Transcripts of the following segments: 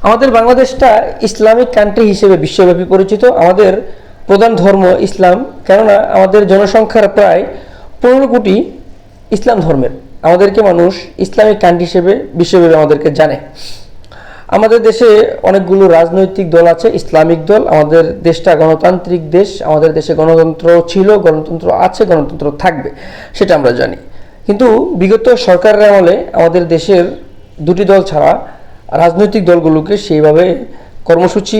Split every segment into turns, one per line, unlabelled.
আমাদের বাংলাদেশটা Islamic country হিসেবে বিশ্বব্যাপী পরিচিত। আমাদের প্রধান ধর্ম ইসলাম, কেননা আমাদের জনসংখ্যার প্রায় 15 কোটি ইসলাম ধর্মের। আমাদেরকে মানুষ ইসলামিক কান্ট্রি হিসেবে বিশ্বব্যাপী আমাদেরকে জানে। আমাদের দেশে অনেকগুলো রাজনৈতিক দল আছে, ইসলামিক দল। আমাদের দেশটা গণতান্ত্রিক দেশ। আমাদের দেশে গণতন্ত্র ছিল, গণতন্ত্র আছে, গণতন্ত্র থাকবে, সেটা আমরা জানি। কিন্তু বিগত সরকারের আমলে আমাদের দেশের দুটি দল ছাড়া রাজনৈতিক দলগুলোকে সেইভাবে কর্মসূচি,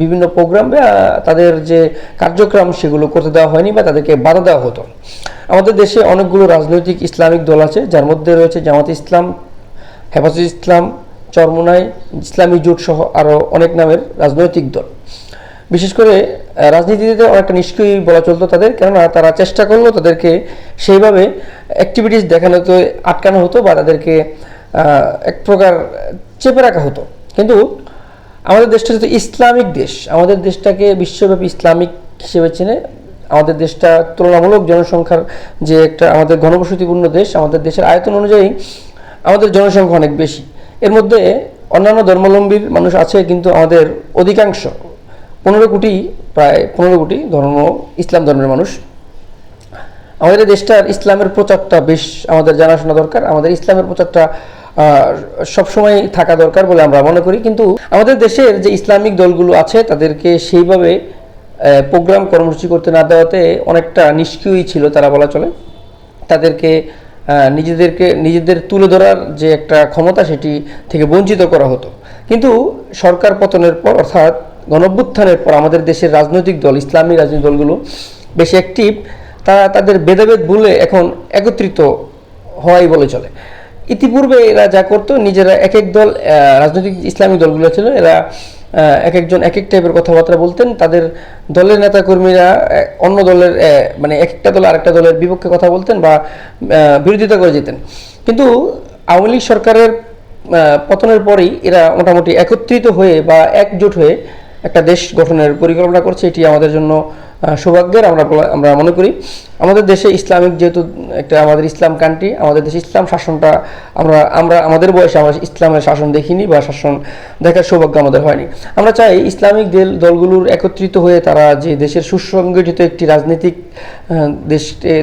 বিভিন্ন প্রোগ্রাম বা তাদের যে কার্যক্রম সেগুলো করতে দেওয়া হয়নি বা তাদেরকে বাধা দেওয়া হতো। আমাদের দেশে অনেকগুলো রাজনৈতিক ইসলামিক দল আছে, যার মধ্যে রয়েছে জামাত ইসলাম, হেফাজত ইসলাম, চরমোনাই, ইসলামী জোট সহ আরও অনেক নামের রাজনৈতিক দল। বিশেষ করে রাজনীতিতে অনেকটা নিষ্ক্রিয় বলা চলতো তাদের, কেননা তারা চেষ্টা করলেও তাদেরকে সেইভাবে অ্যাক্টিভিটিস দেখানোতে আটকানো হতো বা তাদেরকে এক প্রকার চেপে রাখা হতো। কিন্তু আমাদের দেশটা যেহেতু ইসলামিক দেশ, আমাদের দেশটাকে বিশ্বব্যাপী ইসলামিক হিসেবে চেনে। আমাদের দেশটা তুলনামূলক জনসংখ্যার যে একটা আমাদের ঘনবসতিপূর্ণ দেশ, আমাদের দেশের আয়তন অনুযায়ী আমাদের জনসংখ্যা অনেক বেশি। এর মধ্যে অন্যান্য ধর্মাবলম্বীর মানুষ আছে, কিন্তু আমাদের অধিকাংশ 15 কোটি, প্রায় 15 কোটি ধর্ম ইসলাম ধর্মের মানুষ। আমাদের দেশটার ইসলামের প্রচারটা বেশ আমাদের জানাশোনা দরকার। আমাদের ইসলামের প্রচারটা সবসময় থাকা দরকার বলে আমরা মনে করি। কিন্তু আমাদের দেশের যে ইসলামিক দলগুলো আছে তাদেরকে সেইভাবে প্রোগ্রাম কর্মসূচি করতে না দেওয়াতে অনেকটা নিষ্ক্রিয়ই ছিল তারা বলা চলে। তাদেরকে নিজেদের তুলে ধরার যে একটা ক্ষমতা সেটি থেকে বঞ্চিত করা হতো। কিন্তু সরকার পতনের পর, অর্থাৎ গণঅভ্যুত্থানের পর আমাদের দেশের রাজনৈতিক দল, ইসলামী রাজনৈতিক দলগুলো বেশি অ্যাক্টিভ। তারা তাদের ভেদাভেদ ভুলে এখন একত্রিত হওয়াই বলে চলে। ইতিপূর্বে এরা যা করতো, নিজেরা এক এক দল, রাজনৈতিক ইসলামিক দলগুলো ছিল, এরা এক একজন এক এক টাইপের কথাবার্তা বলতেন। তাদের দলের নেতাকর্মীরা অন্য দলের মানে এক একটা দল আরেকটা দলের বিপক্ষে কথা বলতেন বা বিরোধিতা করে যেতেন। কিন্তু আওয়ামী লীগ সরকারের পতনের পরেই এরা মোটামুটি একত্রিত হয়ে বা একজোট হয়ে একটা দেশ গঠনের পরিকল্পনা করছে। এটি আমাদের জন্য সৌভাগ্যের আমরা মনে করি। আমাদের দেশে ইসলামিক যেহেতু একটা আমাদের ইসলাম কান্ট্রি, আমাদের দেশে ইসলাম শাসনটা আমরা আমাদের বয়সে আমরা ইসলামের শাসন দেখিনি বা শাসন দেখার সৌভাগ্য আমাদের হয়নি। আমরা চাই ইসলামিক দলগুলোর একত্রিত হয়ে তারা যে দেশের সুসংগঠিত একটি রাজনৈতিক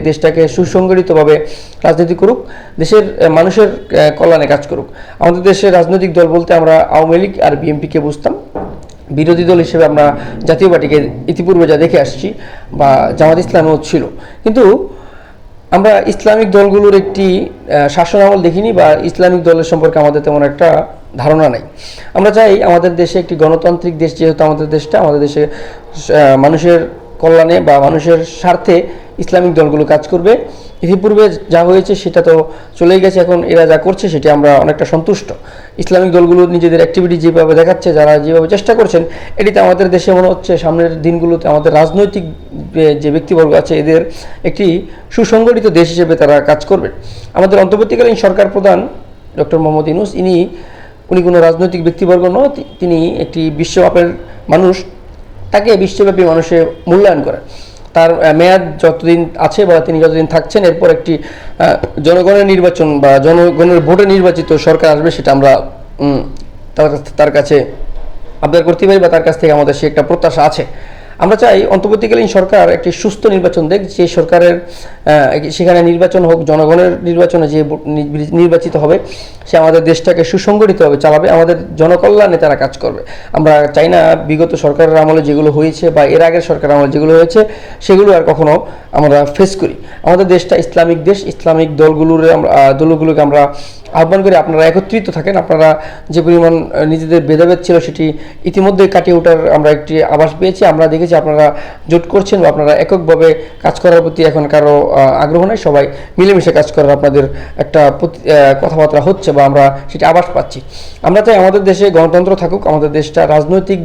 দেশটাকে সুসংগঠিতভাবে রাজনীতি করুক, দেশের মানুষের কল্যাণে কাজ করুক। আমাদের দেশের রাজনৈতিক দল বলতে আমরা আওয়ামী লীগ আর বিএনপিকে বুঝতাম। বিরোধী দল হিসেবে আমরা জাতীয় পার্টিকে ইতিপূর্বে যা দেখে আসছি, বা জামাত ইসলামও ছিল। কিন্তু আমরা ইসলামিক দলগুলোর একটি শাসন আমল দেখিনি বা ইসলামিক দলের সম্পর্কে আমাদের তেমন একটা ধারণা নাই। আমরা চাই আমাদের দেশে একটি গণতান্ত্রিক দেশ, যেহেতু আমাদের দেশটা, আমাদের দেশে মানুষের কল্যাণে বা মানুষের স্বার্থে ইসলামিক দলগুলো কাজ করবে। ইতিপূর্বে যা হয়েছে সেটা তো চলেই গেছে, এখন এরা যা করছে সেটি আমরা অনেকটা সন্তুষ্ট। ইসলামিক দলগুলো নিজেদের অ্যাক্টিভিটি যেভাবে দেখাচ্ছে, যারা যেভাবে চেষ্টা করছেন, এটিতে আমাদের দেশে মনে হচ্ছে সামনের দিনগুলোতে আমাদের রাজনৈতিক যে ব্যক্তিবর্গ আছে এদের একটি সুসংগঠিত দেশ হিসেবে তারা কাজ করবে। আমাদের অন্তর্বর্তীকালীন সরকার প্রধান ডক্টর মোহাম্মদ ইউনূস, উনি কোনো রাজনৈতিক ব্যক্তিবর্গ নয়, তিনি একটি বিশ্বমাপের মানুষ। তাকে বিশ্বব্যাপী মানুষে মূল্যায়ন করে। তার মেয়াদ যতদিন আছে বা তিনি যতদিন থাকছেন, এরপর একটি জনগণের নির্বাচন বা জনগণের ভোটে নির্বাচিত সরকার আসবে, সেটা আমরা তার কাছে আবদার করতে পারি বা তার কাছ থেকে আমাদের সে একটা প্রত্যাশা আছে। আমরা চাই অন্তর্বর্তীকালীন সরকার একটি সুস্থ নির্বাচন দেখ, যে সরকারের সেখানে নির্বাচন হোক, জনগণের নির্বাচনে যে নির্বাচিত হবে সে আমাদের দেশটাকে সুসংগঠিতভাবে চালাবে, আমাদের জনকল্যাণে তারা কাজ করবে। আমরা চাই না বিগত সরকারের আমলে যেগুলো হয়েছে বা এর আগের সরকারের আমলে যেগুলো হয়েছে সেগুলো আর কখনো আমরা ফেস করি। আমাদের দেশটা ইসলামিক দেশ। ইসলামিক দলগুলোকে আমরা আহ্বান করি, আপনারা একত্রিত থাকেন। আপনারা যে পরিমাণ নিজেদের ভেদাভেদ ছিল সেটি ইতিমধ্যে কাটিয়ে ওঠার আমরা একটি আভাস পেয়েছি। আমরা দেখেছি আপনারা জোট করছেন বা আপনারা এককভাবে কাজ করার প্রতি এখন কারো আগ্রহ নেই, সবাই মিলেমিশে কাজ করার আপনাদের একটা কথাবার্তা হচ্ছে বা আমরা সেটি আভাস পাচ্ছি। আমরা চাই আমাদের দেশে গণতন্ত্র থাকুক, আমাদের দেশটা রাজনৈতিক,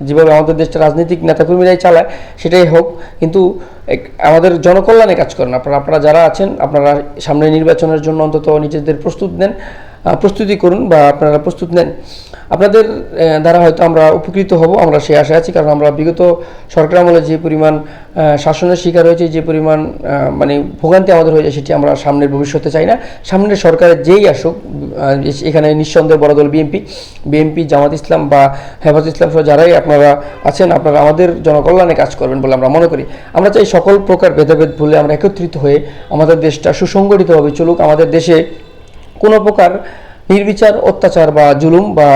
যেভাবে আমাদের দেশটা রাজনৈতিক নেতাকর্মীরাই চালায় সেটাই হোক, কিন্তু আমাদের জনকল্যাণে কাজ করেন। আপনারা যারা আছেন, আপনারা সামনে নির্বাচনের জন্য অন্তত নিজেদের প্রস্তুত নেন। প্রস্তুতি করুন বা আপনারা প্রস্তুত নেন। আপনাদের দ্বারা হয়তো আমরা উপকৃত হব, আমরা সেই আশায় আছি। কারণ আমরা বিগত সরকার আমলে যে পরিমাণ শাসনের শিকার হয়েছে, যে পরিমাণ মানে ভোগান্তি আমাদের হয়েছে, সেটি আমরা সামনের ভবিষ্যতে চাই না। সামনের সরকারের যেই আসুক, এখানে নিঃসন্দেহে বড় দল বিএনপি, জামাত ইসলাম বা হেফাজত ইসলাম সহ যারাই আপনারা আছেন, আপনারা আমাদের জনকল্যাণে কাজ করবেন বলে আমরা মনে করি। আমরা চাই সকল প্রকার ভেদাভেদ ভুলে আমরা একত্রিত হয়ে আমাদের দেশটা সুসংগঠিতভাবে চলুক। আমাদের দেশে কোনো প্রকার নির্বিচার, অত্যাচার বা জুলুম বা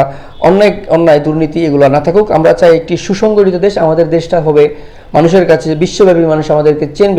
অন্যায় দুর্নীতি এগুলো না থাকুক। আমরা চাই একটি সুসংগঠিত দেশ। আমাদের দেশটা হবে মানুষের কাছে বিশ্বব্যাপী, মানুষ আমাদেরকে চেনবে।